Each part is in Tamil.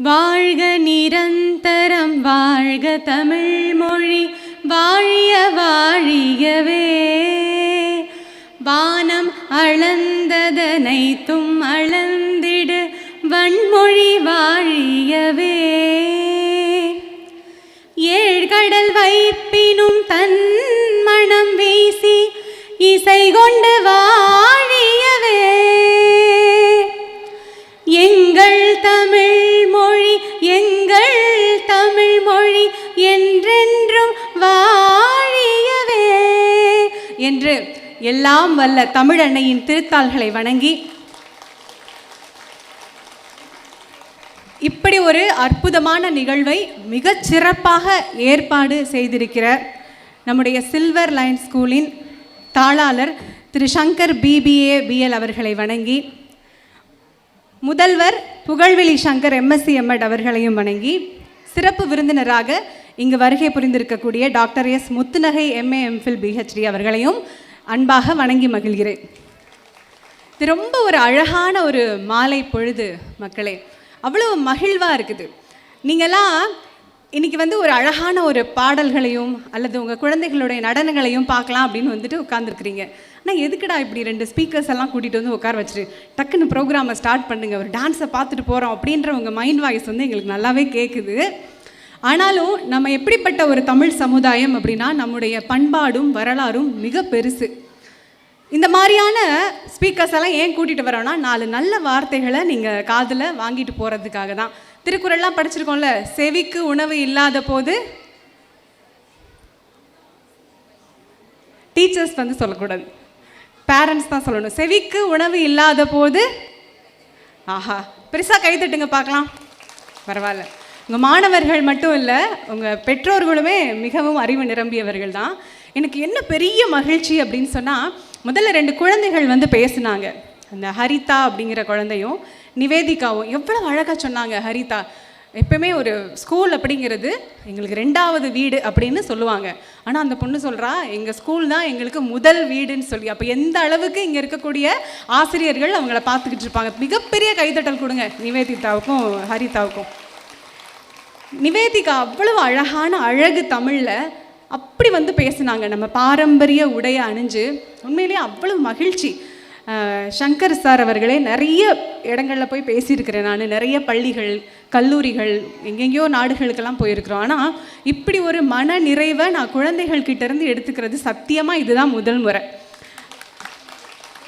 வாழ்க நிரந்தரம் வாழ்க தமிழ் மொழி வாழிய வாழியவே. வானம் அளந்ததனைத்தும் அளந்திடு வன்மொழி வாழியவே. ஏழ்கடல் வைப்பினும் தன் மனம் வீசி இசை கொண்டு வாழியவே. எங்கள் தமிழ் மொழி எங்கள் தமிழ் மொழி என்றென்றும் வாழியவே என்று எல்லாம் வல்ல தமிழ் அன்னையின் திருத்தாள்களை வணங்கி இப்படி ஒரு அற்புதமான நிகழ்வை மிகச் சிறப்பாக ஏற்பாடு செய்திருக்கிற நம்முடைய சில்வர் லைன் ஸ்கூலின் தாளாளர் திரு சங்கர் பிபிஏ பிஎல் அவர்களை வணங்கி, முதல்வர் புகழ்வெளி சங்கர் எம்எஸ்சி எம்எட் அவர்களையும் வணங்கி, சிறப்பு விருந்தினராக இங்கு வருகை புரிந்திருக்கக்கூடிய doctor S Muthunagai MA MPhil PhD அவர்களையும் அன்பாக வணங்கி மகிழ்கிறேன். இது ரொம்ப ஒரு அழகான ஒரு மாலை பொழுது மக்களே, அவ்வளோ மகிழ்வாக இருக்குது. நீங்கள்லாம் இன்றைக்கி ஒரு அழகான ஒரு பாடல்களையும் அல்லது உங்கள் குழந்தைகளுடைய நடனங்களையும் பார்க்கலாம் அப்படின்னு உட்காந்துருக்குறீங்க. ஆனால் எதுக்குடா இப்படி 2 ஸ்பீக்கர்ஸ் எல்லாம் கூட்டிகிட்டு உட்கார வச்சுட்டு டக்குன்னு ப்ரோக்ராமை ஸ்டார்ட் பண்ணுங்க, ஒரு டான்ஸை பார்த்துட்டு போகிறோம் அப்படின்ற உங்கள் மைண்ட் வாய்ஸ் எங்களுக்கு நல்லாவே கேட்குது. ஆனாலும் நம்ம எப்படிப்பட்ட ஒரு தமிழ் சமுதாயம் அப்படின்னா, நம்முடைய பண்பாடும் வரலாறும் மிக பெருசு. இந்த மாதிரியான ஸ்பீக்கர்ஸ் எல்லாம் ஏன் கூட்டிகிட்டு வரோன்னா, 4 நல்ல வார்த்தைகளை நீங்கள் காதில் வாங்கிட்டு போகிறதுக்காக தான். திருக்குறள்லாம் படிச்சிருக்கோம்ல, செவிக்கு உணவு இல்லாத போது டீச்சர்ஸ் சொல்லக்கூடாது, பேரண்ட்ஸ் தான் சொல்லணும். செவிக்கு உணவு இல்லாத போது, ஆஹா பெருசாக கைத்தட்டுங்க பார்க்கலாம். பரவாயில்ல, உங்கள் மாணவர்கள் மட்டும் இல்லை, உங்கள் பெற்றோர்களுமே மிகவும் அறிவு நிரம்பியவர்கள் தான். எனக்கு என்ன பெரிய மகிழ்ச்சி அப்படின்னு சொன்னால், முதல்ல 2 குழந்தைகள் பேசினாங்க. அந்த ஹரிதா அப்படிங்கிற குழந்தையும் நிவேதிகாவும் எவ்வளோ அழகாக சொன்னாங்க. ஹரிதா, எப்பவுமே ஒரு ஸ்கூல் அப்படிங்கிறது எங்களுக்கு 2வது வீடு அப்படின்னு சொல்லுவாங்க. ஆனால் அந்த பொண்ணு சொல்கிறா, எங்கள் ஸ்கூல் தான் எங்களுக்கு முதல் வீடுன்னு சொல்லி. அப்போ எந்த அளவுக்கு இங்கே இருக்கக்கூடிய ஆசிரியர்கள் அவங்கள பார்த்துக்கிட்டு இருப்பாங்க. மிகப்பெரிய கைத்தட்டல் கொடுங்க நிவேதிதாவுக்கும் ஹரிதாவுக்கும். நிவேதிகா அவ்வளவு அழகான அழகு தமிழில் அப்படி பேசினாங்க. நம்ம பாரம்பரிய உடையை அணிஞ்சு உண்மையிலேயே அவ்வளவு மகிழ்ச்சி. சங்கர் சார் அவர்களே நிறைய இடங்களில் போய் பேசியிருக்கிறேன் நான். நிறைய பள்ளிகள், கல்லூரிகள், எங்கெங்கேயோ நாடுகளுக்கெல்லாம் போயிருக்கிறோம். ஆனால் இப்படி ஒரு மன நிறைவை நான் குழந்தைகள்கிட்டேருந்து எடுத்துக்கிறது சத்தியமாக இதுதான் முதல் முறை.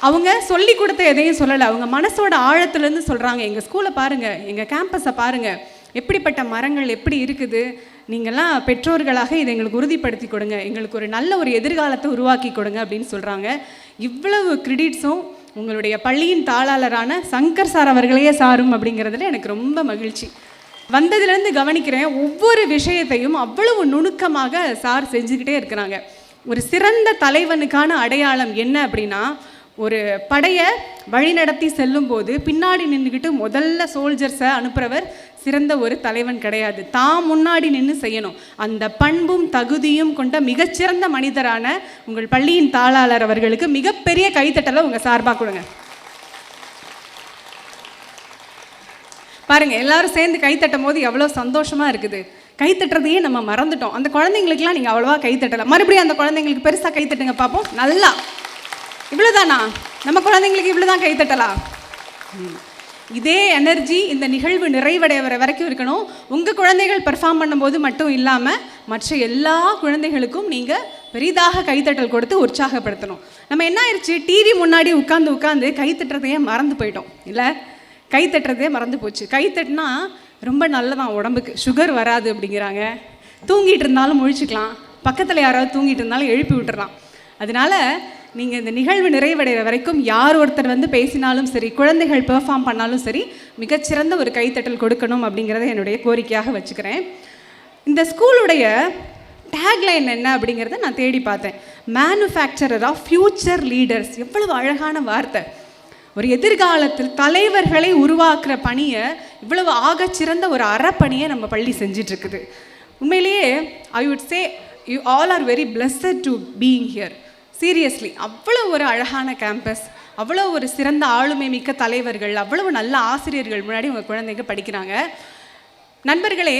அவங்க சொல்லி கொடுத்த எதையும் சொல்லலை, அவங்க மனசோட ஆழத்துலேருந்து சொல்கிறாங்க. எங்கள் ஸ்கூலை பாருங்கள், எங்கள் கேம்பஸை பாருங்கள், எப்படிப்பட்ட மரங்கள் எப்படி இருக்குது, நீங்கள்லாம் பெற்றோர்களாக இதை எங்களுக்கு உறுதிப்படுத்தி கொடுங்க, எங்களுக்கு ஒரு நல்ல ஒரு எதிர்காலத்தை உருவாக்கி கொடுங்க அப்படின்னு சொல்கிறாங்க. இவ்வளவு கிரெடிட்ஸும் உங்களுடைய பள்ளியின் தாளாளரான சங்கர் சார் அவர்களையே சாரும் அப்படிங்கிறதுல எனக்கு ரொம்ப மகிழ்ச்சி. வந்ததுலேருந்து கவனிக்கிறேன், ஒவ்வொரு விஷயத்தையும் அவ்வளவு நுணுக்கமாக சார் செஞ்சுக்கிட்டே இருக்கிறாங்க. ஒரு சிறந்த தலைவனுக்கான அடையாளம் என்ன அப்படின்னா, ஒரு படையை வழிநடத்தி செல்லும்போது பின்னாடி நின்றுக்கிட்டு முதல்ல சோல்ஜர்ஸை அனுப்புகிறவர் சிறந்த ஒரு தலைவன் கிடையாது. தான் முன்னாடி நின்று செய்யணும். அந்த பண்பும் தகுதியும் கொண்ட மிகச்சிறந்த மனிதரான உங்கள் பள்ளியின் தாளாளர் அவர்களுக்கு மிகப்பெரிய கைத்தட்டலை உங்கள் சார்பாக கொடுங்க. பாருங்கள், எல்லாரும் சேர்ந்து கைத்தட்டும் போது எவ்வளோ சந்தோஷமாக இருக்குது. கைத்தட்டுறதையே நம்ம மறந்துட்டோம். அந்த குழந்தைங்களுக்குலாம் நீங்கள் அவ்வளோவா கைத்தட்டலை, மறுபடியும் அந்த குழந்தைங்களுக்கு பெருசாக கைத்தட்டுங்க பார்ப்போம். நல்லா, இவ்வளோதானா? நம்ம குழந்தைங்களுக்கு இவ்வளோதான் கைத்தட்டலாம். இதே எனர்ஜி இந்த நிகழ்வு நிறைவடைய வரைக்கும் இருக்கணும். உங்கள் குழந்தைகள் பெர்ஃபார்ம் பண்ணும்போது மட்டும் இல்லாமல் மற்ற எல்லா குழந்தைகளுக்கும் நீங்கள் பெரிதாக கைத்தட்டல் கொடுத்து உற்சாகப்படுத்தணும். நம்ம என்ன ஆயிடுச்சு, டிவி முன்னாடி உட்காந்து கைத்தட்டுறதையே மறந்து போயிட்டோம். இல்லை, கைத்தட்டுறதே மறந்து போச்சு. கைத்தட்டினா ரொம்ப நல்லதான் உடம்புக்கு, சுகர் வராது அப்படிங்கிறாங்க. தூங்கிட்டு இருந்தாலும் முழிச்சுக்கலாம், பக்கத்தில் யாராவது தூங்கிட்டு இருந்தாலும் எழுப்பி விட்டுறலாம். அதனால் நீங்கள் இந்த நிகழ்வு நிறைவடைகிற வரைக்கும் யார் ஒருத்தர் பேசினாலும் சரி, குழந்தைகள் பெர்ஃபார்ம் பண்ணாலும் சரி, மிகச்சிறந்த ஒரு கைத்தட்டல் கொடுக்கணும் அப்படிங்கிறத என்னுடைய கோரிக்கையாக வச்சுக்கிறேன். இந்த ஸ்கூலுடைய டேக்லைன் என்ன அப்படிங்கிறத நான் தேடி பார்த்தேன். Manufacturer of future leaders. எவ்வளவு அழகான வார்த்தை. ஒரு எதிர்காலத்தில் தலைவர்களை உருவாக்குற பணியை, இவ்வளவு ஆகச்சிறந்த ஒரு அறப்பணியை நம்ம பள்ளி செஞ்சிட்ருக்குது. உண்மையிலேயே I would say you all are very blessed to being here. Seriously, அவ்வளோ ஒரு அழகான கேம்பஸ், அவ்வளோ ஒரு சிறந்த ஆளுமை மிக்க தலைவர்கள், அவ்வளவு நல்ல ஆசிரியர்கள் முன்னாடி உங்கள் குழந்தைங்க படிக்கிறாங்க. நண்பர்களே,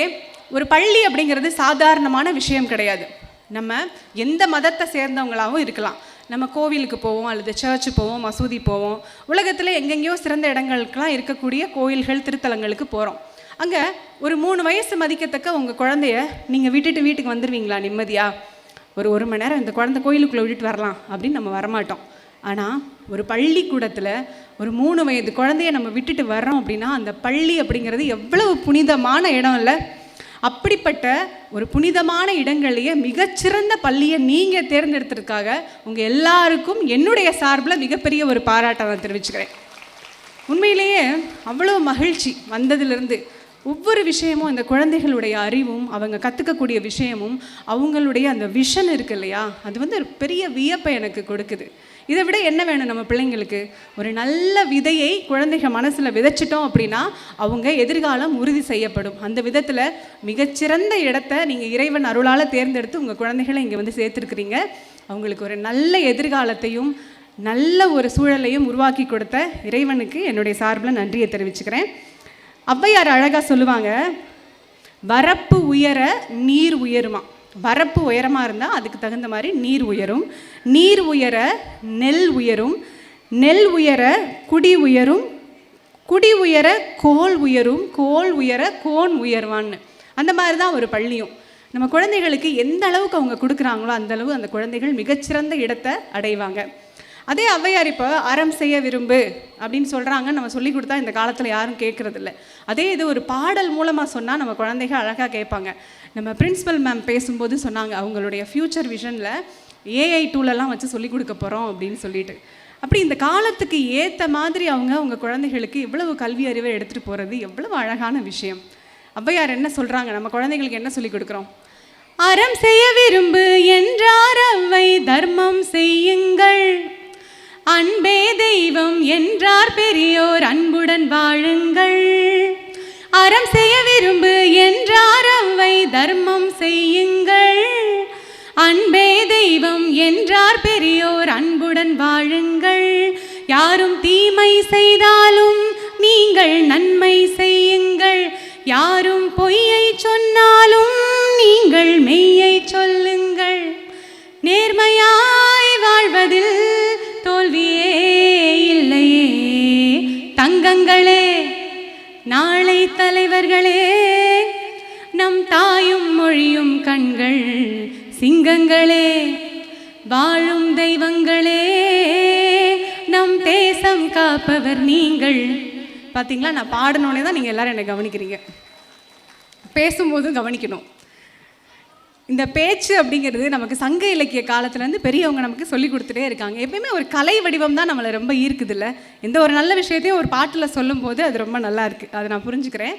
ஒரு பள்ளி அப்படிங்கிறது சாதாரணமான விஷயம் கிடையாது. நம்ம எந்த மதத்தை சேர்ந்தவங்களாகவும் இருக்கலாம். நம்ம கோவிலுக்கு போவோம், அல்லது சர்ச்சு போவோம், மசூதி போவோம். உலகத்தில் எங்கெங்கேயோ சிறந்த இடங்களுக்கெல்லாம் இருக்கக்கூடிய கோயில்கள், திருத்தலங்களுக்கு போகிறோம். அங்கே ஒரு 3 வயசு மதிக்கத்தக்க உங்கள் குழந்தைய நீங்கள் விட்டுட்டு வீட்டுக்கு வந்துடுவீங்களா நிம்மதியாக? ஒரு மணி நேரம் இந்த குழந்தை கோயிலுக்குள்ளே விட்டுட்டு வரலாம் அப்படின்னு நம்ம வரமாட்டோம். ஆனால் ஒரு பள்ளிக்கூடத்தில் ஒரு 3 வயது குழந்தைய நம்ம விட்டுட்டு வர்றோம் அப்படின்னா அந்த பள்ளி அப்படிங்கிறது எவ்வளவு புனிதமான இடம் இல்லை? அப்படிப்பட்ட ஒரு புனிதமான இடங்களையே மிகச்சிறந்த பள்ளியை நீங்கள் தேர்ந்தெடுத்ததுக்காக உங்கள் எல்லாருக்கும் என்னுடைய சார்பில் மிகப்பெரிய ஒரு பாராட்டை நான் தெரிவிச்சுக்கிறேன். உண்மையிலேயே அவ்வளோ மகிழ்ச்சி வந்ததுலேருந்து. ஒவ்வொரு விஷயமும் அந்த குழந்தைகளுடைய அறிவும் அவங்க கற்றுக்கக்கூடிய விஷயமும் அவங்களுடைய அந்த விஷன் இருக்கு இல்லையா, அது வந்து ஒரு பெரிய வியப்பை எனக்கு கொடுக்குது. இதை விட என்ன வேணும் நம்ம பிள்ளைங்களுக்கு? ஒரு நல்ல விதையை குழந்தைகள் மனசில் விதைச்சிட்டோம் அப்படின்னா அவங்க எதிர்காலம் உறுதி செய்யப்படும். அந்த விதத்தில் மிகச்சிறந்த இடத்த நீங்கள் இறைவன் அருளால் தேர்ந்தெடுத்து உங்கள் குழந்தைகளை இங்கே வந்து சேர்த்துருக்குறீங்க. அவங்களுக்கு ஒரு நல்ல எதிர்காலத்தையும் நல்ல ஒரு சூழலையும் உருவாக்கி கொடுத்த இறைவனுக்கு என்னுடைய சார்பில் நன்றியை தெரிவிச்சுக்கிறேன். ஔவையார் அழகாக சொல்லுவாங்க, வரப்பு உயர நீர் உயருமா. வரப்பு உயரமாக இருந்தால் அதுக்கு தகுந்த மாதிரி நீர் உயரும், நீர் உயர நெல் உயரும், நெல் உயர குடி உயரும், குடி உயர கோல் உயரும், கோல் உயர கோன் உயர்வான்னு. அந்த மாதிரி தான் ஒரு பள்ளியும். நம்ம குழந்தைகளுக்கு எந்த அளவுக்கு அவங்க கொடுக்குறாங்களோ அந்த அளவு அந்த குழந்தைகள் மிகச்சிறந்த இடத்தை அடைவாங்க. அதே ஔவையார் இப்போ அறம் செய்ய விரும்பு அப்படின்னு சொல்கிறாங்க. நம்ம சொல்லி கொடுத்தா இந்த காலத்தில் யாரும் கேட்குறதில்ல. அதே இது ஒரு பாடல் மூலமாக சொன்னால் நம்ம குழந்தைகள் அழகாக கேட்பாங்க. நம்ம பிரின்ஸிபல் மேம் பேசும்போது சொன்னாங்க, அவங்களுடைய ஃப்யூச்சர் விஷனில் ஏஐ டூலெல்லாம் வச்சு சொல்லிக் கொடுக்க போகிறோம் அப்படின்னு சொல்லிட்டு. அப்படி இந்த காலத்துக்கு ஏற்ற மாதிரி அவங்க குழந்தைகளுக்கு இவ்வளவு கல்வி அறிவை எடுத்துகிட்டு போகிறது எவ்வளவு அழகான விஷயம். ஔவையார் என்ன சொல்கிறாங்க, நம்ம குழந்தைகளுக்கு என்ன சொல்லிக் கொடுக்குறோம்? அறம் செய்ய விரும்பு என்றார் அவ்வை, தர்மம் செய்யுங்கள், அன்பே தெய்வம் என்றார் பெரியோர், அன்புடன் வாழுங்கள். அறம் செய்ய விரும்பு என்றார் அவ்வை, தர்மம் செய்யுங்கள், அன்பே தெய்வம் என்றார் பெரியோர், அன்புடன் வாழுங்கள். யாரும் தீமை செய்தாலும் நீங்கள் நன்மை செய்யுங்கள், யாரும் பொய்யை சொன்னாலும் நீங்கள் மெய்யை சொல்லுங்கள். நேர்மையாய் வாழ்வதில் தோல்வியே இல்லையே தங்கங்களே, நாளை தலைவர்களே, நம் தாயும் மொழியும் கண்கள் சிங்கங்களே, வாழும் தெய்வங்களே, நம் தேசம் காப்பவர் நீங்கள். பார்த்தீங்களா, நான் பாடணுன்னே தான் நீங்கள் எல்லாரும் என்னை கவனிக்கிறீங்க. பேசும்போதும் கவனிக்கணும். இந்த பேச்சு அப்படிங்கிறது நமக்கு சங்க இலக்கிய காலத்துலேருந்து பெரியவங்க நமக்கு சொல்லி கொடுத்துட்டே இருக்காங்க. எப்பயுமே ஒரு கலை வடிவம் தான் நம்மளை ரொம்ப ஈர்க்குது இல்லை? எந்த ஒரு நல்ல விஷயத்தையும் ஒரு பாட்டில் சொல்லும்போது அது ரொம்ப நல்லா இருக்குது, அதை நான் புரிஞ்சுக்கிறேன்.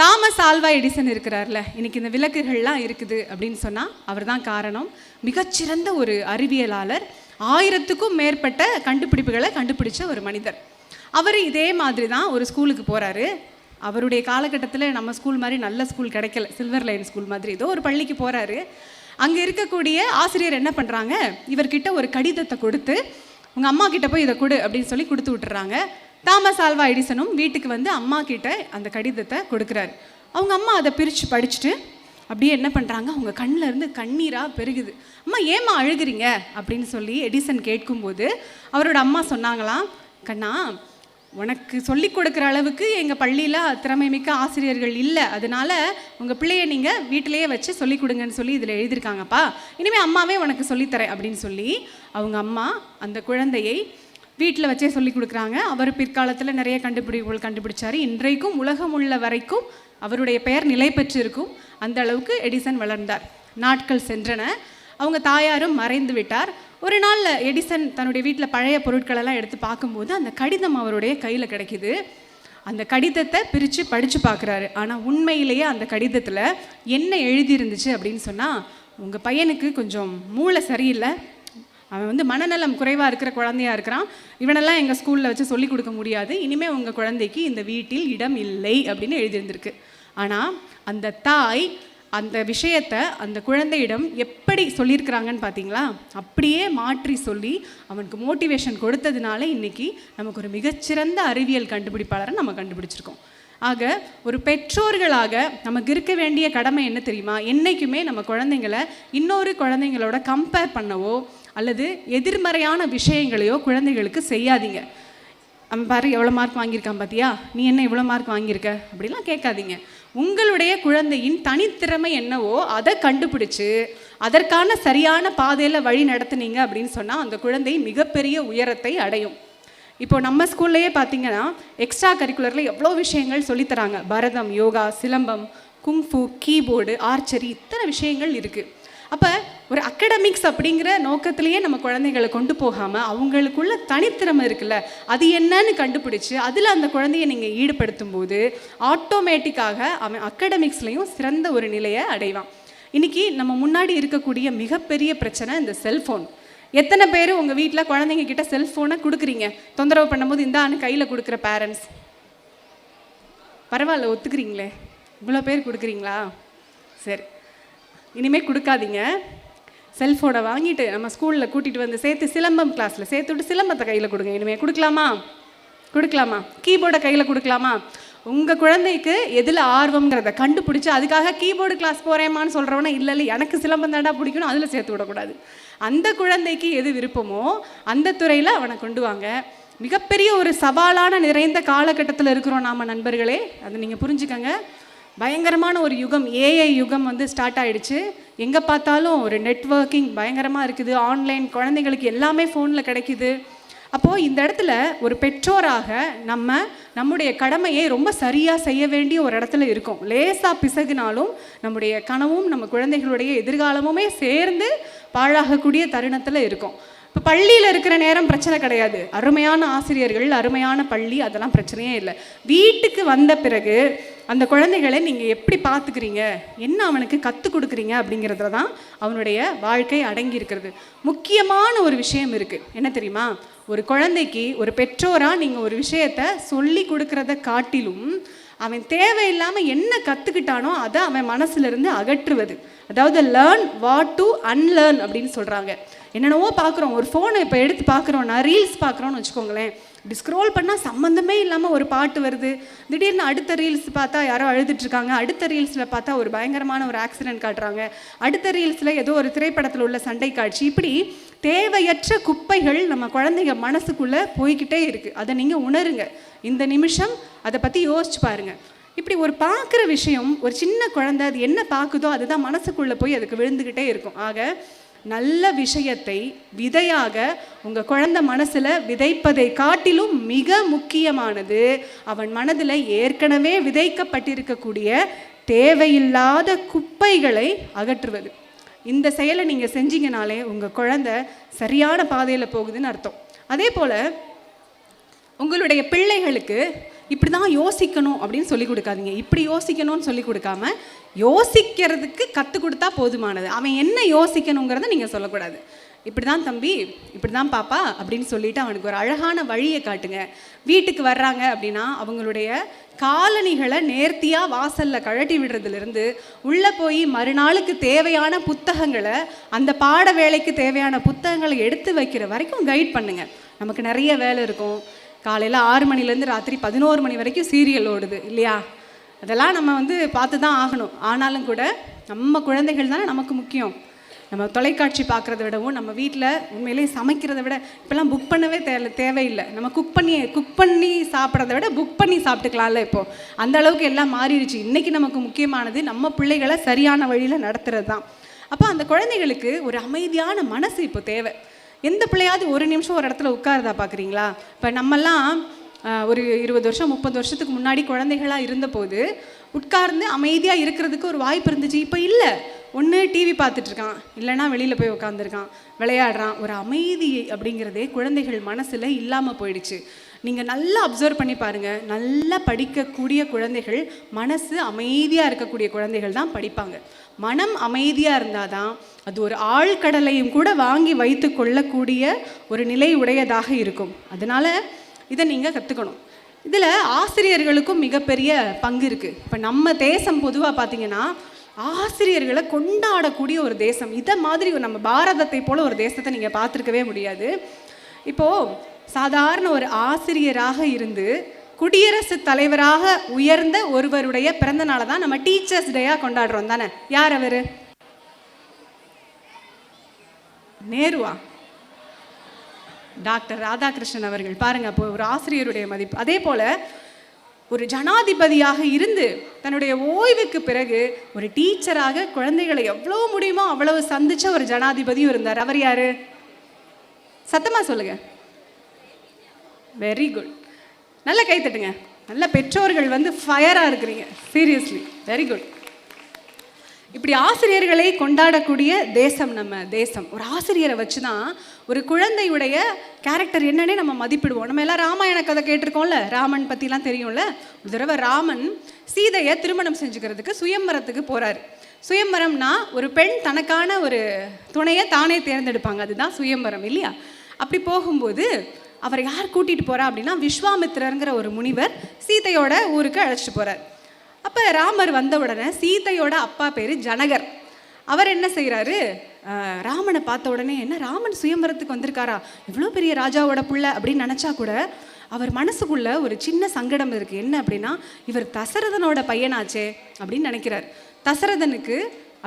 தாமஸ் ஆல்வா எடிசன் இருக்கிறார்ல, இன்றைக்கி இந்த விளக்குகள்லாம் இருக்குது அப்படின்னு சொன்னால் அவர் தான் காரணம். மிகச்சிறந்த ஒரு அறிவியலாளர், 1000க்கும் மேற்பட்ட கண்டுபிடிப்புகளை கண்டுபிடிச்ச ஒரு மனிதர். அவர் இதே மாதிரி தான் ஒரு ஸ்கூலுக்கு போகிறாரு. அவருடைய காலகட்டத்தில் நம்ம ஸ்கூல் மாதிரி நல்ல ஸ்கூல் கிடைக்கல, சில்வர் லைன் ஸ்கூல் மாதிரி ஏதோ ஒரு பள்ளிக்கு போகிறாரு. அங்கே இருக்கக்கூடிய ஆசிரியர் என்ன பண்ணுறாங்க, இவர்கிட்ட ஒரு கடிதத்தை கொடுத்து உங்கள் அம்மா கிட்ட போய் இதை கொடு அப்படின்னு சொல்லி கொடுத்து விட்டுறாங்க. தாமஸ் ஆல்வா எடிசனும் வீட்டுக்கு வந்து அம்மா கிட்ட அந்த கடிதத்தை கொடுக்குறாரு. அவங்க அம்மா அதை பிரித்து படிச்சுட்டு அப்படியே என்ன பண்ணுறாங்க, அவங்க கண்ணில் இருந்து கண்ணீராக பெருகுது. அம்மா ஏம்மா அழுகிறீங்க அப்படின்னு சொல்லி எடிசன் கேட்கும்போது அவரோட அம்மா சொன்னாங்களாம், கண்ணா உனக்கு சொல்லி கொடுக்குற அளவுக்கு எங்கள் பள்ளியில் திறமை மிக்க ஆசிரியர்கள் இல்லை, அதனால் உங்கள் பிள்ளையை நீங்கள் வீட்டிலையே வச்சு சொல்லிக் கொடுங்கன்னு சொல்லி இதில் எழுதியிருக்காங்கப்பா, இனிமேல் அம்மாவே உனக்கு சொல்லித்தரேன் அப்படின்னு சொல்லி அவங்க அம்மா அந்த குழந்தையை வீட்டில் வச்சே சொல்லி கொடுக்குறாங்க. அவர் பிற்காலத்தில் நிறைய கண்டுபிடிப்புகள் கண்டுபிடிச்சார். இன்றைக்கும் உலகம் உள்ள வரைக்கும் அவருடைய பெயர் நிலை பெற்று இருக்கும். அந்த அளவுக்கு எடிசன் வளர்ந்தார். நாட்கள் சென்றன, அவங்க தாயாரும் மறைந்து விட்டார். ஒரு நாள் எடிசன் தன்னுடைய வீட்டில் பழைய பொருட்களெல்லாம் எடுத்து பார்க்கும்போது அந்த கடிதம் அவருடைய கையில் கிடைக்கிது. அந்த கடிதத்தை பிரித்து படித்து பார்க்குறாரு. ஆனால் உண்மையிலேயே அந்த கடிதத்தில் என்ன எழுதியிருந்துச்சு அப்படின்னு சொன்னால், உங்கள் பையனுக்கு கொஞ்சம் மூளை சரியில்லை, அவன் வந்து மனநலம் குறைவாக இருக்கிற குழந்தையாக இருக்கிறான், இவனெல்லாம் எங்கள் ஸ்கூலில் வச்சு சொல்லிக் கொடுக்க முடியாது, இனிமேல் உங்கள் குழந்தைக்கு இந்த வீட்டில் இடம் இல்லை அப்படின்னு எழுதியிருந்திருக்கு. ஆனால் அந்த தாய் அந்த விஷயத்தை அந்த குழந்தையிடம் எப்படி சொல்லியிருக்கிறாங்கன்னு பார்த்தீங்களா? அப்படியே மாற்றி சொல்லி அவனுக்கு மோட்டிவேஷன் கொடுத்ததுனால இன்றைக்கி நமக்கு ஒரு மிகச்சிறந்த அறிவியல் கண்டுபிடிப்பாளரை நம்ம கண்டுபிடிச்சிருக்கோம். ஆக ஒரு பெற்றோர்களாக நமக்கு இருக்க வேண்டிய கடமை என்ன தெரியுமா? என்றைக்குமே நம்ம குழந்தைங்களை இன்னொரு குழந்தைங்களோட கம்பேர் பண்ணவோ அல்லது எதிர்மறையான விஷயங்களையோ குழந்தைகளுக்கு செய்யாதீங்க. அவன் பாரு எவ்வளோ மார்க் வாங்கியிருக்கான் பார்த்தியா, நீ என்ன இவ்வளோ மார்க் வாங்கியிருக்க அப்படிலாம் கேட்காதீங்க. உங்களுடைய குழந்தையின் தனித்திறமை என்னவோ அதை கண்டுபிடிச்சு அதற்கான சரியான பாதையில் வழி நடத்துனீங்க அப்படின்னு சொன்னால் அந்த குழந்தை மிகப்பெரிய உயரத்தை அடையும். இப்போ நம்ம ஸ்கூல்லையே பார்த்தீங்கன்னா எக்ஸ்ட்ரா கரிக்குலரில் எவ்வளோ விஷயங்கள் சொல்லித்தராங்க. Bharatham, yoga, silambam, kung fu, keyboard, archery, இத்தனை விஷயங்கள் இருக்குது. அப்போ ஒரு அகடமிக்ஸ் அப்படிங்கிற நோக்கத்திலேயே நம்ம குழந்தைகளை கொண்டு போகாமல் அவங்களுக்குள்ள தனித்திறமை இருக்குல்ல, அது என்னன்னு கண்டுபிடிச்சு அதில் அந்த குழந்தைய நீங்கள் ஈடுபடுத்தும் போது ஆட்டோமேட்டிக்காக அவன் அகடமிக்ஸ்லேயும் சிறந்த ஒரு நிலையை அடைவான். இன்றைக்கி நம்ம முன்னாடி இருக்கக்கூடிய மிகப்பெரிய பிரச்சனை இந்த செல்ஃபோன். எத்தனை பேர் உங்கள் வீட்டில் குழந்தைங்க கிட்ட செல்ஃபோனை கொடுக்குறீங்க? தொந்தரவு பண்ணும்போது இந்தான்னு கையில் கொடுக்குற பேரண்ட்ஸ் பரவாயில்ல, ஒத்துக்கிறீங்களே, இவ்வளோ பேர் கொடுக்குறீங்களா? சரி, இனிமேல் கொடுக்காதீங்க. செல்ஃபோனை வாங்கிட்டு நம்ம ஸ்கூலில் கூட்டிகிட்டு வந்து சேர்த்து சிலம்பம் கிளாஸில் சேர்த்துவிட்டு சிலம்பத்தை கையில் கொடுங்க. இனிமேல் கொடுக்கலாமா? கீபோர்டை கையில் கொடுக்கலாமா? உங்கள் குழந்தைக்கு எதில் ஆர்வங்கிறத கண்டுபிடிச்சி அதுக்காக கீபோர்டு கிளாஸ் போகிறேம்மான்னு சொல்கிறவனா இல்லை எனக்கு சிலம்பம் தாண்டா பிடிக்கணும் அதில் சேர்த்து விடக்கூடாது. அந்த குழந்தைக்கு எது விருப்பமோ அந்த துறையில் அவனை கொண்டு வாங்க. மிகப்பெரிய ஒரு சவாலான நிறைந்த காலகட்டத்தில் இருக்கிறோம் நாம் நண்பர்களே, அதை நீங்கள் புரிஞ்சுக்கங்க. பயங்கரமான ஒரு யுகம், ஏஐ யுகம் ஸ்டார்ட் ஆகிடுச்சு. எங்கே பார்த்தாலும் ஒரு நெட்வொர்க்கிங் பயங்கரமாக இருக்குது. ஆன்லைன், குழந்தைங்களுக்கு எல்லாமே ஃபோனில் கிடைக்குது. அப்போது இந்த இடத்துல ஒரு பெற்றோராக நம்முடைய கடமையை ரொம்ப சரியாக செய்ய வேண்டிய ஒரு இடத்துல இருக்கும். லேசாக பிசகுனாலும் நம்முடைய கனவும் நம்ம குழந்தைகளுடைய எதிர்காலமுமே சேர்ந்து பாழாகக்கூடிய தருணத்தில் இருக்கும். இப்போ பள்ளியில் இருக்கிற நேரம் பிரச்சனை கிடையாது. அருமையான ஆசிரியர்கள், அருமையான பள்ளி, அதெல்லாம் பிரச்சனையே இல்லை. வீட்டுக்கு வந்த பிறகு அந்த குழந்தைகளை நீங்கள் எப்படி பார்த்துக்கிறீங்க, என்ன அவனுக்கு கற்றுக் கொடுக்குறீங்க அப்படிங்கிறதுல தான் அவனுடைய வாழ்க்கை அடங்கி இருக்கிறது. முக்கியமான ஒரு விஷயம் இருக்குது, என்ன தெரியுமா? ஒரு குழந்தைக்கு ஒரு பெற்றோராக நீங்கள் ஒரு விஷயத்தை சொல்லி கொடுக்குறத காட்டிலும் அவன் தேவையில்லாமல் என்ன கற்றுக்கிட்டானோ அதை அவன் மனசுலேருந்து அகற்றுவது. அதாவது லேர்ன் வாட் டு அன்லேர்ன் அப்படின்னு சொல்கிறாங்க. என்னென்னவோ பார்க்குறோம், ஒரு ஃபோனை இப்போ எடுத்து பார்க்குறோன்னா, ரீல்ஸ் பார்க்குறோன்னு வச்சுக்கோங்களேன், இப்படி ஸ்க்ரோல் பண்ணால் சம்மந்தமே இல்லாமல் ஒரு பாட்டு வருது. திடீர்னு அடுத்த ரீல்ஸ் பார்த்தா யாரோ அழுதுட்ருக்காங்க, அடுத்த ரீல்ஸில் பார்த்தா ஒரு பயங்கரமான ஒரு ஆக்சிடென்ட் காட்டுறாங்க, அடுத்த ரீல்ஸில் ஏதோ ஒரு திரைப்படத்தில் உள்ள சண்டை காட்சி. இப்படி தேவையற்ற குப்பைகள் நம்ம குழந்தைங்க மனசுக்குள்ளே போய்கிட்டே இருக்குது. அதை நீங்கள் உணருங்க. இந்த நிமிஷம் அதை பற்றி யோசிச்சு பாருங்கள். இப்படி ஒரு பார்க்குற விஷயம், ஒரு சின்ன குழந்தை அது என்ன பார்க்குதோ அதுதான் மனசுக்குள்ளே போய் அதுக்கு விழுந்துக்கிட்டே இருக்கும். ஆக நல்ல விஷயத்தை விதையாக உங்கள் குழந்தை மனசில் விதைப்பதை காட்டிலும் மிக முக்கியமானது அவன் மனதில் ஏற்கனவே விதைக்கப்பட்டிருக்கக்கூடிய தேவையில்லாத குப்பைகளை அகற்றுவது. இந்த செயலை நீங்கள் செஞ்சீங்கனாலே உங்கள் குழந்தை சரியான பாதையில் போகுதுன்னு அர்த்தம். அதே போல் உங்களுடைய பிள்ளைகளுக்கு இப்படி தான் யோசிக்கணும் அப்படின்னு சொல்லி கொடுக்காதீங்க. இப்படி யோசிக்கணும்னு சொல்லி கொடுக்காம யோசிக்கிறதுக்கு கற்றுக் கொடுத்தா போதுமானது. அவன் என்ன யோசிக்கணுங்கிறத நீங்கள் சொல்லக்கூடாது. இப்படி தான் தம்பி, இப்படி தான் பாப்பா அப்படின்னு சொல்லிவிட்டு அவனுக்கு ஒரு அழகான வழியை காட்டுங்க. வீட்டுக்கு வர்றாங்க அப்படின்னா அவங்களுடைய காலணிகளை நேர்த்தியாக வாசலில் கழட்டி விடுறதுலேருந்து உள்ளே போய் மறுநாளுக்கு தேவையான புத்தகங்களை, அந்த பாட வேலைக்கு தேவையான புத்தகங்களை எடுத்து வைக்கிற வரைக்கும் கைட் பண்ணுங்கள். நமக்கு நிறைய வேலை இருக்கும். காலையில் 6 மணிலேருந்து ராத்திரி 11 மணி வரைக்கும் சீரியல் ஓடுது இல்லையா? அதெல்லாம் நம்ம பார்த்து தான் ஆகணும். ஆனாலும் கூட நம்ம குழந்தைகள் தானே நமக்கு முக்கியம். நம்ம தொலைக்காட்சி பார்க்குறத விடவும் நம்ம வீட்டில் உண்மையிலேயே சமைக்கிறத விட இப்போல்லாம் புக் பண்ணவே தேவையில்லை. நம்ம குக் பண்ணி சாப்பிட்றத விட புக் பண்ணி சாப்பிட்டுக்கலாம்ல. இப்போது அந்த அளவுக்கு எல்லாம் மாறிடுச்சு. இன்றைக்கி நமக்கு முக்கியமானது நம்ம பிள்ளைகளை சரியான வழியில் நடத்துறது தான். அப்போ அந்த குழந்தைகளுக்கு ஒரு அமைதியான மனசு இப்போ தேவை. எந்த பிள்ளையாவது ஒரு நிமிஷம் ஒரு இடத்துல உட்காருதா பார்க்குறீங்களா? இப்போ நம்மெல்லாம் ஒரு 20 வருஷம் 30 வருஷத்துக்கு முன்னாடி குழந்தைகளாக இருந்தபோது உட்கார்ந்து அமைதியாக இருக்கிறதுக்கு ஒரு வாய்ப்பு இருந்துச்சு. இப்போ இல்லை. ஒன்று டிவி பார்த்துட்ருக்கான், இல்லைனா வெளியில் போய் உட்காந்துருக்கான், விளையாடுறான். ஒரு அமைதி அப்படிங்கிறதே குழந்தைகள் மனசில் இல்லாமல் போயிடுச்சு. நீங்கள் நல்லா அப்சர்வ் பண்ணி பாருங்கள். நல்லா படிக்கக்கூடிய குழந்தைகள், மனசு அமைதியாக இருக்கக்கூடிய குழந்தைகள் தான் படிப்பாங்க. மனம் அமைதியாக இருந்தால் தான் அது ஒரு ஆழ்கடலையும் கூட வாங்கி வைத்து கொள்ளக்கூடிய ஒரு நிலை உடையதாக இருக்கும். அதனால் இதை நீங்கள் கற்றுக்கணும். இதில் ஆசிரியர்களுக்கும் மிகப்பெரிய பங்கு இருக்குது. இப்போ நம்ம தேசம் பொதுவாக பார்த்திங்கன்னா ஆசிரியர்களை கொண்டாடக்கூடிய ஒரு தேசம். இதை மாதிரி நம்ம பாரதத்தை போல் ஒரு தேசத்தை நீங்கள் பார்த்துருக்கவே முடியாது. இப்போது சாதாரண ஒரு ஆசிரியராக இருந்து குடியரசுத் தலைவராக உயர்ந்த ஒருவருடைய பிறந்த நாளை தான் நம்ம டீச்சர்ஸ் டேயாக கொண்டாடுறோம் தானே. யார் அவர்? நேருவா? டாக்டர் ராதாகிருஷ்ணன் அவர்கள். பாருங்க, அப்போ ஒரு ஆசிரியருடைய மதிப்பு. அதே போல ஒரு ஜனாதிபதியாக இருந்து தன்னுடைய ஓய்வுக்கு பிறகு ஒரு டீச்சராக குழந்தைகளை எவ்வளோ முடியுமோ அவ்வளவு சந்திச்ச ஒரு ஜனாதிபதியும் இருந்தார். அவர் யாரு? சத்தமா சொல்லுங்க. Very good. நல்ல கை தட்டுங்க. நல்ல பெற்றோர்கள் வந்து ஃபயராக இருக்கிறீங்க. Seriously very good. இப்படி ஆசிரியர்களை கொண்டாடக்கூடிய தேசம் நம்ம தேசம். ஒரு ஆசிரியரை வச்சு தான் ஒரு குழந்தையுடைய கேரக்டர் என்னன்னே நம்ம மதிப்பிடுவோம். நம்ம எல்லாம் ராமாயண கதை கேட்டிருக்கோம்ல, ராமன் பற்றிலாம் தெரியும்ல. ஒரு தடவை ராமன் சீதையை திருமணம் செஞ்சுக்கிறதுக்கு சுயம்பரத்துக்கு போகிறாரு. சுயம்பரம்னா ஒரு பெண் தனக்கான ஒரு துணையை தானே தேர்ந்தெடுப்பாங்க, அதுதான் சுயம்பரம் இல்லையா? அப்படி போகும்போது அவர் யார் கூட்டிகிட்டு போகிறா அப்படின்னா, விஸ்வாமித்திரங்கிற ஒரு முனிவர் சீதையோட ஊருக்கு அழைச்சிட்டு போகிறார். அப்போ ராமர் வந்த உடனே சீதையோட அப்பா பேர் ஜனகர். அவர் என்ன செய்கிறாரு, ராமனை பார்த்த உடனே என்ன ராமன் சுயம்பரத்துக்கு வந்திருக்காரா, இவ்வளோ பெரிய ராஜாவோட புள்ள அப்படின்னு நினச்சா கூட அவர் மனசுக்குள்ள ஒரு சின்ன சங்கடம் இருக்குது. என்ன அப்படின்னா, இவர் தசரதனோட பையனாச்சே அப்படின்னு நினைக்கிறார். தசரதனுக்கு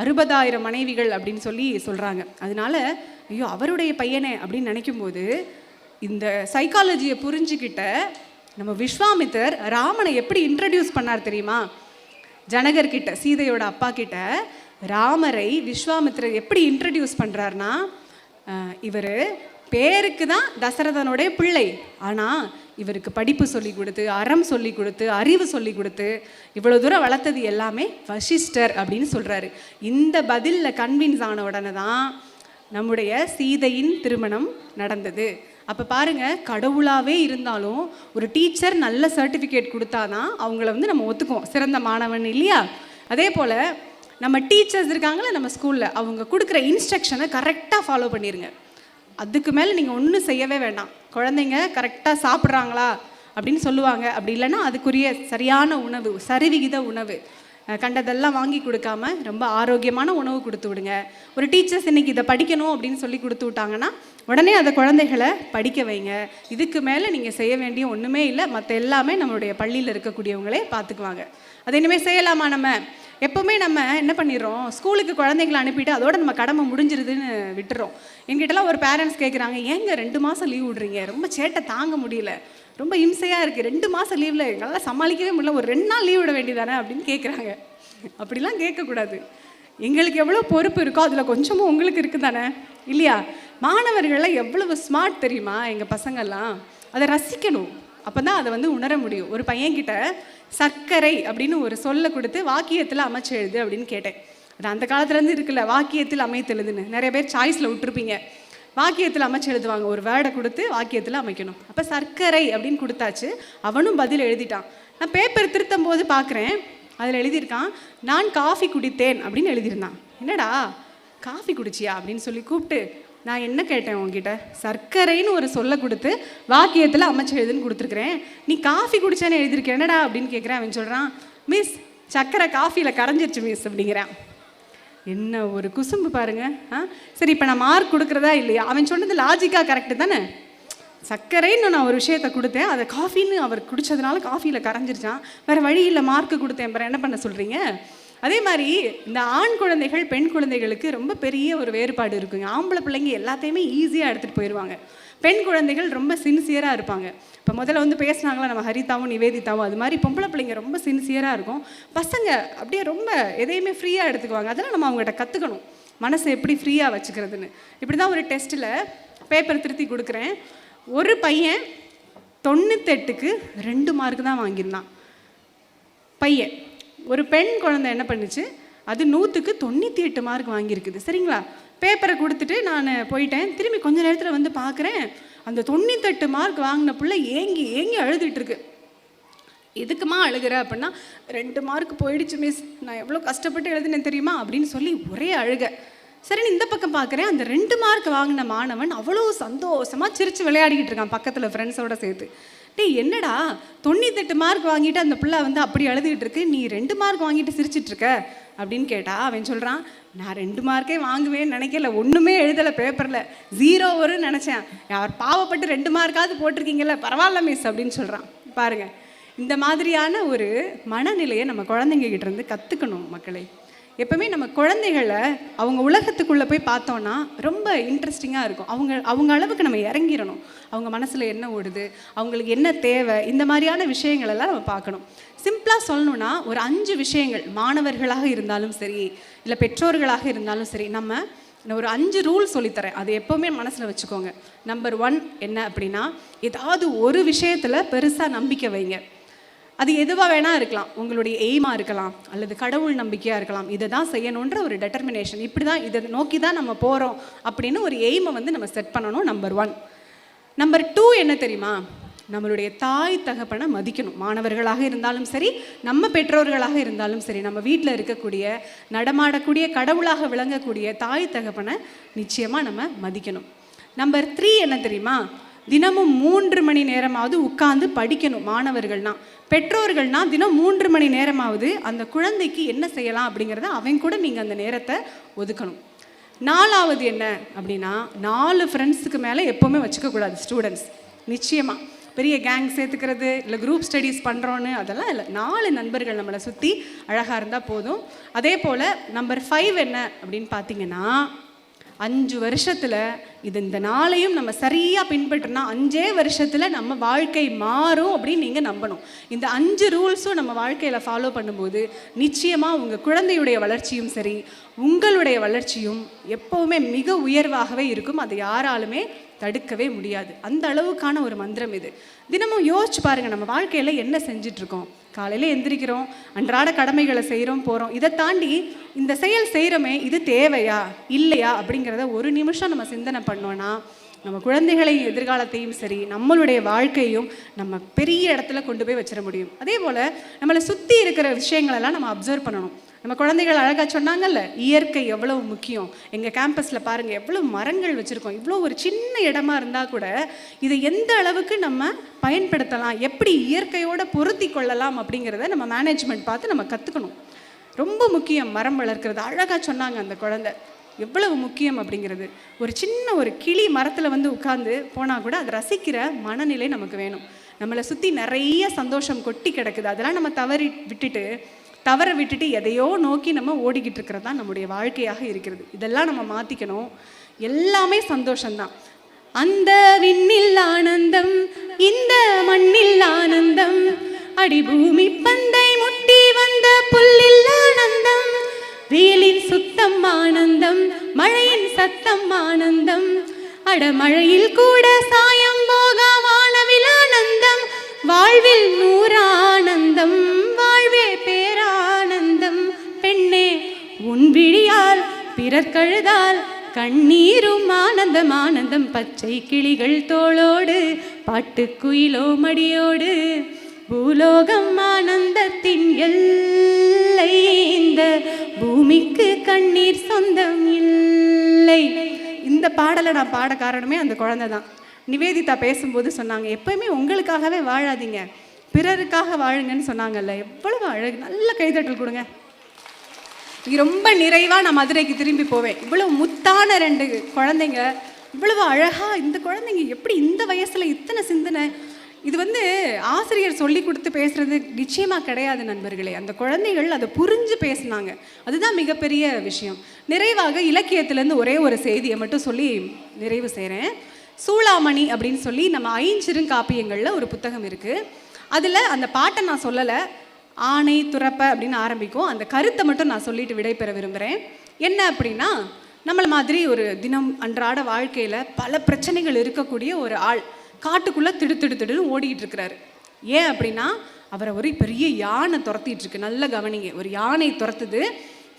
60,000 மனைவிகள் அப்படின்னு சொல்கிறாங்க. அதனால ஐயோ அவருடைய பையனே அப்படின்னு நினைக்கும்போது இந்த சைக்காலஜியை புரிஞ்சுக்கிட்ட நம்ம விஸ்வாமித்தர் ராமனை எப்படி இன்ட்ரடியூஸ் பண்ணார் தெரியுமா? ஜனகர்கிட்ட, சீதையோட அப்பா கிட்ட ராமரை விஸ்வாமித்திரர் எப்படி இன்ட்ரடியூஸ் பண்ணுறாருனா, இவர் பேருக்கு தான் தசரதனுடைய பிள்ளை, ஆனால் இவருக்கு படிப்பு சொல்லி கொடுத்து, அறம் சொல்லி கொடுத்து, அறிவு சொல்லி கொடுத்து இவ்வளோ தூரம் வளர்த்தது எல்லாமே வசிஷ்டர் அப்படின்னு சொல்கிறாரு. இந்த பதிலில் கன்வின்ஸ் ஆன உடனே தான் நம்முடைய சீதையின் திருமணம் நடந்தது. அப்போ பாருங்கள், கடவுளாகவே இருந்தாலும் ஒரு டீச்சர் நல்ல சர்டிஃபிகேட் கொடுத்தாதான் அவங்கள வந்து நம்ம ஒத்துக்குவோம் சிறந்த மாணவன் இல்லையா? அதே போல் நம்ம டீச்சர்ஸ் இருக்காங்களே நம்ம ஸ்கூலில், அவங்க கொடுக்குற இன்ஸ்ட்ரக்ஷனை கரெக்டாக ஃபாலோ பண்ணிடுங்க. அதுக்கு மேலே நீங்கள் ஒன்றும் செய்யவே வேண்டாம். குழந்தைங்க கரெக்டாக சாப்பிட்றாங்களா அப்படின்னு சொல்லுவாங்க. அப்படி இல்லைன்னா அதுக்குரிய சரியான உணவு, சரிவிகித உணவு, கண்டதெல்லாம் வாங்கி கொடுக்காம ரொம்ப ஆரோக்கியமான உணவு கொடுத்து விடுங்க. ஒரு டீச்சர்ஸ் இன்றைக்கி இதை படிக்கணும் அப்படின்னு சொல்லி கொடுத்து விட்டாங்கன்னா உடனே அந்த குழந்தைகளை படிக்க வைங்க. இதுக்கு மேலே நீங்கள் செய்ய வேண்டிய ஒன்றுமே இல்லை. மற்ற எல்லாமே நம்மளுடைய பள்ளியில் இருக்கக்கூடியவங்களே பார்த்துக்குவாங்க. அதை இனிமேல் செய்யலாமா? நம்ம எப்போவுமே நம்ம என்ன பண்ணிடுறோம், ஸ்கூலுக்கு குழந்தைங்களை அனுப்பிட்டு அதோட நம்ம கடமை முடிஞ்சிருதுன்னு விட்டுறோம். என்கிட்டலாம் ஒரு பேரண்ட்ஸ் கேட்குறாங்க, ஏங்க 2 மாதம் லீவ் விட்றீங்க, ரொம்ப சேட்டை தாங்க முடியல, ரொம்ப இம்சையாக இருக்குது, 2 மாதம் லீவில் எங்களால் சமாளிக்கவே முடியல, ஒரு 2 நாள் லீவ் விட வேண்டியதானே அப்படின்னு கேட்குறாங்க. அப்படிலாம் கேட்கக்கூடாது. எங்களுக்கு எவ்வளோ பொறுப்பு இருக்கோ அதில் கொஞ்சமும் உங்களுக்கு இருக்குது தானே இல்லையா? மாணவர்கள்லாம் எவ்வளவு ஸ்மார்ட் தெரியுமா எங்கள் பசங்கள்லாம். அதை ரசிக்கணும், அப்போ தான் அதை வந்து உணர முடியும். ஒரு பையன்கிட்ட சர்க்கரை அப்படின்னு ஒரு சொல்லை கொடுத்து வாக்கியத்தில் அமைச்சு எழுது அப்படின்னு கேட்டேன். அது அந்த காலத்துலேருந்து இருக்குல்ல, வாக்கியத்தில் அமைத்தெழுதுன்னு நிறைய பேர் சாய்ஸில் விட்டுருப்பீங்க. வாக்கியத்தில் அமைச்சு எழுதுவாங்க, ஒரு வேர்டை கொடுத்து வாக்கியத்தில் அமைக்கணும். அப்போ சர்க்கரை அப்படின்னு கொடுத்தாச்சு, அவனும் பதில் எழுதிட்டான். நான் பேப்பர் திருத்தும் போது பார்க்குறேன், அதில் எழுதியிருக்கான் நான் காஃபி குடித்தேன் அப்படின்னு எழுதியிருந்தான். என்னடா காஃபி குடிச்சியா அப்படின்னு சொல்லி கூப்பிட்டு நான் என்ன கேட்டேன் உங்ககிட்ட, சர்க்கரைன்னு ஒரு சொல்ல கொடுத்து வாக்கியத்தில் அமைச்சு எழுதுன்னு கொடுத்துருக்குறேன், நீ காஃபி குடிச்சான்னு எழுதியிருக்கேன் என்னடா அப்படின்னு கேட்குறேன். அவன் சொல்கிறான், மிஸ் சர்க்கரை காஃபியில் கரைஞ்சிருச்சு மிஸ் அப்படிங்கிறான். என்ன ஒரு குசும்பு பாருங்க. சரி, இப்போ நான் மார்க் கொடுக்குறதா இல்லையா? அவன் சொன்னது லாஜிக்காக கரெக்டு தானே. சர்க்கரைன்னு நான் ஒரு விஷயத்தை கொடுத்தேன், அதை காஃபின்னு அவர் குடித்ததுனால காஃபியில் கரைஞ்சிருச்சான், வேறு வழி இல்லை மார்க்கு கொடுத்தேன், அப்புறம் என்ன பண்ண சொல்கிறீங்க? அதே மாதிரி இந்த ஆண் குழந்தைகள் பெண் குழந்தைகளுக்கு ரொம்ப பெரிய ஒரு வேறுபாடு இருக்குங்க. ஆம்பளை பிள்ளைங்க எல்லாத்தையுமே ஈஸியாக எடுத்துகிட்டு போயிடுவாங்க, பெண் குழந்தைகள் ரொம்ப சின்சியராக இருப்பாங்க. இப்போ முதல்ல வந்து பேசினாங்களா நம்ம ஹரிதாவும் நிவேதிதாவும், அது மாதிரி பொம்பளை பிள்ளைங்க ரொம்ப சின்சியராக இருக்கும். பசங்க அப்படியே ரொம்ப எதையுமே ஃப்ரீயாக எடுத்துக்குவாங்க. அதெல்லாம் நம்ம அவங்ககிட்ட கற்றுக்கணும், மனசை எப்படி ஃப்ரீயாக வச்சுக்கிறதுன்னு. இப்படி தான் ஒரு டெஸ்ட்டில் பேப்பர் திருத்தி கொடுக்குறேன். ஒரு பையன் 98க்கு 2 மார்க் தான் வாங்கியிருந்தான் பையன். ஒரு பெண் குழந்தை என்ன பண்ணுச்சு, அது 100க்கு 98 மார்க் வாங்கியிருக்குது. சரிங்களா? பேப்பரை கொடுத்துட்டு நான் போயிட்டேன். திரும்பி கொஞ்ச நேரத்தில் வந்து பார்க்குறேன், அந்த 98 மார்க் வாங்கின பிள்ளை ஏங்கி ஏங்கி அழுதுட்டுருக்கு. எதுக்குமா அழுகிற அப்படின்னா, 2 மார்க் போயிடுச்சு மிஸ், நான் எவ்வளோ கஷ்டப்பட்டு எழுதுனேன் தெரியுமா அப்படின்னு சொல்லி ஒரே அழுக. சரின்னு இந்த பக்கம் பார்க்குறேன், அந்த 2 மார்க் வாங்கின மாணவன் அவ்வளோ சந்தோஷமாக சிரித்து விளையாடிக்கிட்டு இருக்கான் பக்கத்தில் ஃப்ரெண்ட்ஸோடு சேர்த்து. டேய் என்னடா 98 மார்க் வாங்கிட்டு அந்த பிள்ளை வந்து அப்படி அழுதுகிட்டு இருக்கு, நீ 2 மார்க் வாங்கிட்டு சிரிச்சிட்ருக்க அப்படின்னு கேட்டால் அவன் சொல்கிறான், நான் 2 மார்க்கே வாங்குவேன்னு நினைக்கல, ஒன்றுமே எழுதலை பேப்பரில், 0 வரும்னு நினச்சேன், யார் பாவப்பட்டு 2 மார்க்காவது போட்டிருக்கீங்கல்ல, பரவாயில்ல மிஸ் அப்படின்னு சொல்கிறான். பாருங்கள், இந்த மாதிரியான ஒரு மனநிலையை நம்ம குழந்தைங்க கிட்ட இருந்து கற்றுக்கணும் மக்களே. எப்பவுமே நம்ம குழந்தைகளை அவங்க உலகத்துக்குள்ளே போய் பார்த்தோன்னா ரொம்ப இன்ட்ரெஸ்டிங்காக இருக்கும். அவங்க அளவுக்கு நம்ம இறங்கிடணும். அவங்க மனசில் என்ன ஓடுது, அவங்களுக்கு என்ன தேவை, இந்த மாதிரியான விஷயங்களெல்லாம் நம்ம பார்க்கணும். சிம்பிளாக சொல்லணுன்னா ஒரு 5 விஷயங்கள், மாணவர்களாக இருந்தாலும் சரி இல்லை பெற்றோர்களாக இருந்தாலும் சரி, நம்ம ஒரு 5 ரூல் சொல்லித்தரேன். அது எப்போவுமே மனசில் வச்சுக்கோங்க. நம்பர் 1 என்ன அப்படின்னா, ஏதாவது ஒரு விஷயத்தில் பெருசாக நம்பிக்கை வைங்க. அது எதுவாக வேணால் இருக்கலாம். உங்களுடைய எய்மாக இருக்கலாம், அல்லது கடவுள் நம்பிக்கையாக இருக்கலாம். இதை தான் செய்யணுன்ற ஒரு டெட்டர்மினேஷன், இப்படி தான் இதை நோக்கி தான் நம்ம போகிறோம் அப்படின்னு ஒரு எய்மை வந்து நம்ம செட் பண்ணணும். நம்பர் 1. நம்பர் 2 என்ன தெரியுமா? நம்மளுடைய தாய் தகப்பனை மதிக்கணும். மாணவர்களாக இருந்தாலும் சரி, நம்ம பெற்றோர்களாக இருந்தாலும் சரி, நம்ம வீட்டில் இருக்கக்கூடிய நடமாடக்கூடிய கடவுளாக விளங்கக்கூடிய தாய் தகப்பனை நிச்சயமாக நம்ம மதிக்கணும். நம்பர் 3 என்ன தெரியுமா? தினமும் 3 மணி நேரமாவது உட்கார்ந்து படிக்கணும். மாணவர்கள்னா, பெற்றோர்கள்னா தினம் 3 மணி நேரமாவது அந்த குழந்தைக்கு என்ன செய்யலாம் அப்படிங்கிறத அவங்க கூட நீங்கள் அந்த நேரத்தை ஒதுக்கணும். 4வது என்ன அப்படின்னா, 4 ஃப்ரெண்ட்ஸுக்கு மேலே எப்போவுமே வச்சுக்கக்கூடாது ஸ்டூடெண்ட்ஸ். நிச்சயமாக பெரிய கேங் சேர்த்துக்கிறது இல்லை குரூப் ஸ்டடீஸ் பண்ணுறோன்னு அதெல்லாம் இல்லை. 4 நண்பர்கள் நம்மளை சுற்றி அழகாக இருந்தால் போதும். அதே போல் நம்பர் 5 என்ன அப்படின்னு பார்த்தீங்கன்னா, 5 வருஷத்தில் இந்த 4ஐயும் நம்ம சரியாக பின்பற்றினா 5 வருஷத்தில் நம்ம வாழ்க்கை மாறும் அப்படின்னு நீங்கள் நம்பணும். இந்த 5 ரூல்ஸும் நம்ம வாழ்க்கையில் ஃபாலோ பண்ணும்போது நிச்சயமாக உங்கள் குழந்தையுடைய வளர்ச்சியும் சரி, உங்களுடைய வளர்ச்சியும் எப்போவுமே மிக உயர்வாகவே இருக்கும். அதை யாராலுமே தடுக்கவே முடியாது. அந்த அளவுக்கான ஒரு மந்திரம் இது. தினமும் யோசிச்சு பாருங்கள், நம்ம வாழ்க்கையில் என்ன செஞ்சிட்ருக்கோம். காலையில் எந்திரிக்கிறோம், அன்றாட கடமைகளை செய்கிறோம், போகிறோம். இதை தாண்டி இந்த செயல் செய்கிறோமே, இது தேவையா இல்லையா அப்படிங்கிறத ஒரு நிமிஷம் நம்ம சிந்தனை பண்ணோன்னா நம்ம குழந்தைகளையும் எதிர்காலத்தையும் சரி, நம்மளுடைய வாழ்க்கையும் நம்ம பெரிய இடத்துல கொண்டு போய் வச்சிட முடியும். அதே போல் நம்மளை சுற்றி இருக்கிற விஷயங்களெல்லாம் நம்ம அப்சர்வ் பண்ணணும். நம்ம குழந்தைகள் அழகாக சொன்னாங்கல்ல, இயற்கை எவ்வளவு முக்கியம். எங்கள் கேம்பஸில் பாருங்கள் எவ்வளோ மரங்கள் வச்சுருக்கோம். இவ்வளோ ஒரு சின்ன இடமா இருந்தால் கூட இதை எந்த அளவுக்கு நம்ம பயன்படுத்தலாம், எப்படி இயற்கையோடு பொருத்தி கொள்ளலாம் அப்படிங்கிறத நம்ம மேனேஜ்மெண்ட் பார்த்து நம்ம கற்றுக்கணும். ரொம்ப முக்கியம் மரம் வளர்க்குறது. அழகாக சொன்னாங்க அந்த குழந்தை, எவ்வளவு முக்கியம் அப்படிங்கிறது. ஒரு சின்ன ஒரு கிளி மரத்தில் வந்து உட்கார்ந்து போனால் கூட அதை ரசிக்கிற மனநிலை நமக்கு வேணும். நம்மளை சுற்றி நிறைய சந்தோஷம் கொட்டி கிடக்குது, அதெல்லாம் நம்ம தவற விட்டுட்டு எதையோ நோக்கி நம்ம ஓடிக்கிட்டு இருக்கிறது தான் நம்முடைய வாழ்க்கையாக இருக்கிறது. இதெல்லாம் நம்ம மாற்றிக்கணும். எல்லாமே சந்தோஷம்தான். அந்த விண்ணில் ஆனந்தம், இந்த மண்ணில் ஆனந்தம், அடிபூமி பந்தை முட்டி வந்த புல்லில் ஆனந்தம், வெயிலின் சுத்தம் ஆனந்தம், மழையின் சத்தம் ஆனந்தம், அடமழையில் கூட சாயம் போக வானவில் ஆனந்தம், வாழ்வில் நூறானந்தம், வாழ்வே பேரானந்தம், பெண்ணே உன் விழியால் பிறர் கழுதால் கண்ணீரும் ஆனந்தம் ஆனந்தம், பச்சை கிளிகள் தோளோடு பாட்டுக்குயிலோ மடியோடு, பூலோகம் ஆனந்தத்தின் எல்லை, இந்த பூமிக்கு கண்ணீர் சொந்தம் இல்லை. இந்த பாடலை நான் பாட காரணமே அந்த குழந்தை தான். நிவேதிதா பேசும்போது சொன்னாங்க, எப்பவுமே உங்களுக்காகவே வாழாதீங்க, பிறருக்காக வாழுங்கன்னு சொன்னாங்கல்ல. எவ்வளவு அழகு. நல்ல கைதட்டல் கொடுங்க. ரொம்ப நிறைவாக நான் மதுரைக்கு திரும்பி போவேன். இவ்வளவு முத்தான 2 குழந்தைங்க, இவ்வளவு அழகாக. இந்த குழந்தைங்க எப்படி இந்த வயசில் இத்தனை சிந்தனை. இது வந்து ஆசிரியர் சொல்லி கொடுத்து பேசுறது நிச்சயமாக கிடையாது நண்பர்களே. அந்த குழந்தைகள் அதை புரிஞ்சு பேசினாங்க, அதுதான் மிகப்பெரிய விஷயம். நிறைவாக இலக்கியத்திலேருந்து ஒரே ஒரு செய்தியை மட்டும் சொல்லி நிறைவு செய்கிறேன். சூளாமணி அப்படின்னு சொல்லி நம்ம ஐஞ்சிறுங்காப்பியங்களில் ஒரு புத்தகம் இருக்குது. அதில் அந்த பாட்டை நான் சொல்லலை, ஆணை துறப்ப அப்படின்னு ஆரம்பிக்கும். அந்த கருத்தை மட்டும் நான் சொல்லிட்டு விடைபெற விரும்புகிறேன். என்ன அப்படின்னா, நம்மளை மாதிரி ஒரு தினம் அன்றாட வாழ்க்கையில் பல பிரச்சனைகள் இருக்கக்கூடிய ஒரு ஆள் காட்டுக்குள்ளே திடுன்னு ஓடிக்கிட்டு இருக்கிறாரு. ஏன் அப்படின்னா, அவரை ஒரு பெரிய யானை துரத்திட்டு இருக்கு. நல்ல கவனிங்க, ஒரு யானை துரத்துது.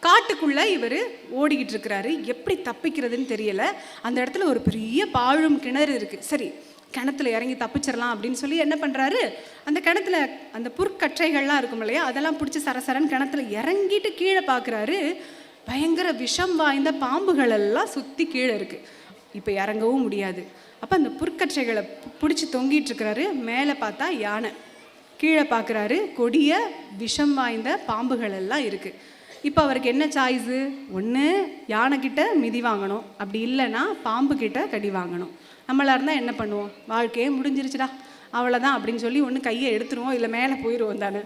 காட்டுக்குள்ளே இவர் ஓடிக்கிட்டு இருக்கிறாரு. எப்படி தப்பிக்கிறதுன்னு தெரியலை. அந்த இடத்துல ஒரு பெரிய பாழும் கிணறு இருக்குது. சரி, கிணத்துல இறங்கி தப்பிச்சிடலாம் அப்படின்னு சொல்லி என்ன பண்ணுறாரு, அந்த கிணத்துல அந்த புற்கற்றைகள்லாம் இருக்கும் இல்லையா, அதெல்லாம் பிடிச்சி சரசரன்னு கிணத்துல இறங்கிட்டு கீழே பார்க்குறாரு. பயங்கர விஷம் வாய்ந்த பாம்புகள் எல்லாம் சுற்றி கீழே இருக்குது. இப்போ இறங்கவும் முடியாது. அப்போ அந்த புற்கற்றைகளை பிடிச்சி தொங்கிட்டு இருக்கிறாரு. மேலே பார்த்தா யானை, கீழே பார்க்குறாரு கொடிய விஷம் வாய்ந்த பாம்புகள் எல்லாம் இருக்குது. இப்போ அவருக்கு என்ன சாய்ஸு? ஒன்று யானைக்கிட்ட மிதி வாங்கணும், அப்படி இல்லைன்னா பாம்பு கிட்ட கடி வாங்கணும். நம்மளாக இருந்தால் என்ன பண்ணுவோம்? வாழ்க்கையே முடிஞ்சிருச்சுடா அவ்வளோதான் அப்படின்னு சொல்லி ஒன்று கையை எடுத்துருவோம், இல்லை மேலே போயிடுவோம் தானே.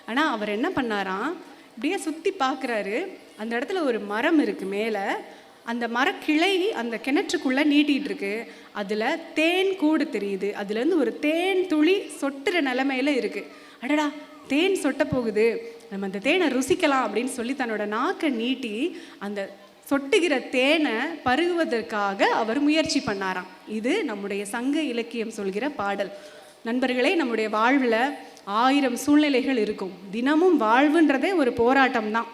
ஆனால் அவர் என்ன பண்ணாராம், இப்படியே சுற்றி பார்க்குறாரு. அந்த இடத்துல ஒரு மரம் இருக்குது மேலே. அந்த மரக்கிளை அந்த கிணற்றுக்குள்ளே நீட்டிகிட்டு இருக்கு. அதில் தேன் கூடு தெரியுது. அதுலேருந்து ஒரு தேன் துளி சொட்டுற நிலைமையில இருக்குது. அடடா, தேன் சொட்ட போகுது, நம்ம அந்த தேனை ருசிக்கலாம் அப்படின்னு சொல்லி தன்னோட நாக்கை நீட்டி அந்த சொட்டுகிற தேனை பருகுவதற்காக அவர் முயற்சி பண்ணாராம். இது நம்முடைய சங்க இலக்கியம் சொல்கிற பாடல். நண்பர்களே, நம்முடைய வாழ்வில் 1000 சூழ்நிலைகள் இருக்கும். தினமும் வாழ்வுன்றதே ஒரு போராட்டம் தான்.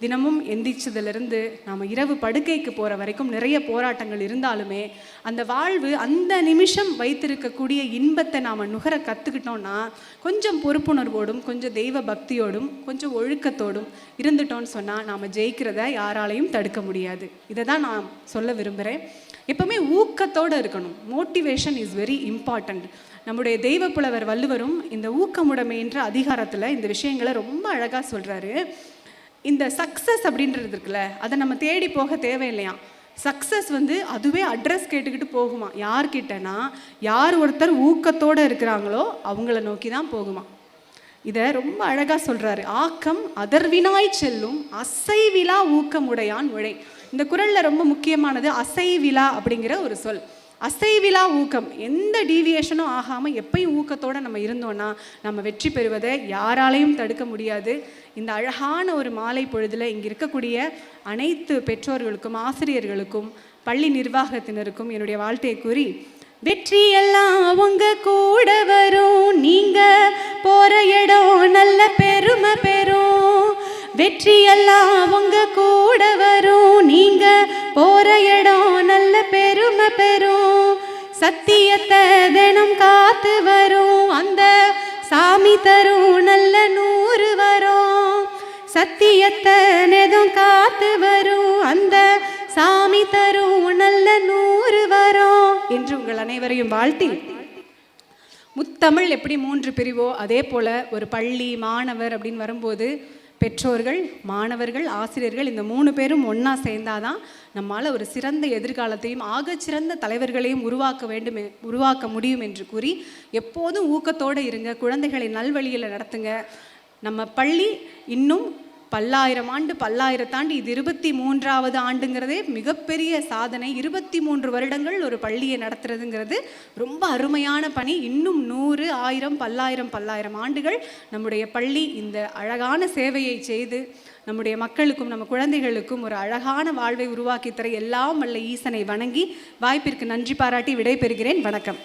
தினமும் எந்திரிச்சதுலேருந்து நாம் இரவு படுக்கைக்கு போகிற வரைக்கும் நிறைய போராட்டங்கள் இருந்தாலுமே அந்த வாழ்வு அந்த நிமிஷம் வைத்திருக்கக்கூடிய இன்பத்தை நாம் நுகர கற்றுக்கிட்டோன்னா, கொஞ்சம் பொறுப்புணர்வோடும் கொஞ்சம் தெய்வ பக்தியோடும் கொஞ்சம் ஒழுக்கத்தோடும் இருந்துட்டோன்னு சொன்னால் நாம் ஜெயிக்கிறத யாராலையும் தடுக்க முடியாது. இதை தான் நான் சொல்ல விரும்புகிறேன். எப்பவுமே ஊக்கத்தோடு இருக்கணும். Motivation is very important. நம்முடைய தெய்வ புலவர் வள்ளுவரும் இந்த ஊக்கமுடைமை என்ற அதிகாரத்தில் இந்த விஷயங்களை ரொம்ப அழகாக சொல்கிறாரு. இந்த சக்ஸஸ் அப்படின்றது இருக்குல்ல, அதை நம்ம தேடி போக தேவையில்லையா. சக்ஸஸ் அதுவே அட்ரஸ் கேட்டுக்கிட்டு போகுமா. யார்கிட்டனா, யார் ஒருத்தர் ஊக்கத்தோடு இருக்கிறாங்களோ அவங்கள நோக்கி தான் போகுமா. இதை ரொம்ப அழகாக சொல்கிறாரு. ஆக்கம் அதர்வினாய் செல்லும் அசைவிலா ஊக்கமுடையான் உழை. இந்த குறளில் ரொம்ப முக்கியமானது அசைவிலா அப்படிங்கிற ஒரு சொல். அசைவிலா ஊக்கம், எந்த டீவியேஷனும் ஆகாமல் எப்பயும் ஊக்கத்தோடு நம்ம இருந்தோன்னா நம்ம வெற்றி பெறுவதை யாராலையும் தடுக்க முடியாது. இந்த அழகான ஒரு மாலை பொழுதில் இங்கே இருக்கக்கூடிய அனைத்து பெற்றோர்களுக்கும் ஆசிரியர்களுக்கும் பள்ளி நிர்வாகத்தினருக்கும் என்னுடைய வாழ்த்தையை கூறி, வெற்றி எல்லாம் உங்க கூட வரும், நீங்க போற இடம் நல்ல பெருமை பெறும். வெற்றி எல்லாம் உங்க கூட வரும், நீங்க போற இடம் நல்ல பெருமை பெறும். சத்தியத்தை தினம் காத்து வரும், அந்த சாமி தரும் நல்ல 100 வரும். சத்தியத்தை தினம் காத்து வரும், அந்த சாமி தரும் நல்ல 100 வரும் என்று உங்கள் அனைவரையும் வாழ்த்தி, முத்தமிழ் எப்படி 3 பிரிவோ அதே போல் ஒரு பள்ளி மாணவர் அப்படின்னு வரும்போது பெற்றோர்கள், மாணவர்கள், ஆசிரியர்கள் இந்த 3 பேரும் ஒன்றா சேர்ந்தாதான் நம்மால் ஒரு சிறந்த எதிர்காலத்தையும் ஆகச்சிறந்த தலைவர்களையும் உருவாக்க முடியும் என்று கூறி, எப்போதும் ஊக்கத்தோடு இருங்க, குழந்தைகளை நல்வழியில் நடத்துங்க. நம்ம பள்ளி இன்னும் 10,000 ஆண்டு, 10,000 தாண்டி இது 23வது ஆண்டுங்கிறதே மிகப்பெரிய சாதனை. 23 வருடங்கள் ஒரு பள்ளியை நடத்துறதுங்கிறது ரொம்ப அருமையான பணி. இன்னும் 100, 1000, 10,000, 10,000 ஆண்டுகள் நம்முடைய பள்ளி இந்த அழகான சேவையை செய்து நம்முடைய மக்களுக்கும் நம்ம குழந்தைகளுக்கும் ஒரு அழகான வாழ்வை உருவாக்கி தர எல்லாம் வல்ல ஈசனை வணங்கி வாய்ப்பிற்கு நன்றி பாராட்டி விடைபெறுகிறேன். வணக்கம்.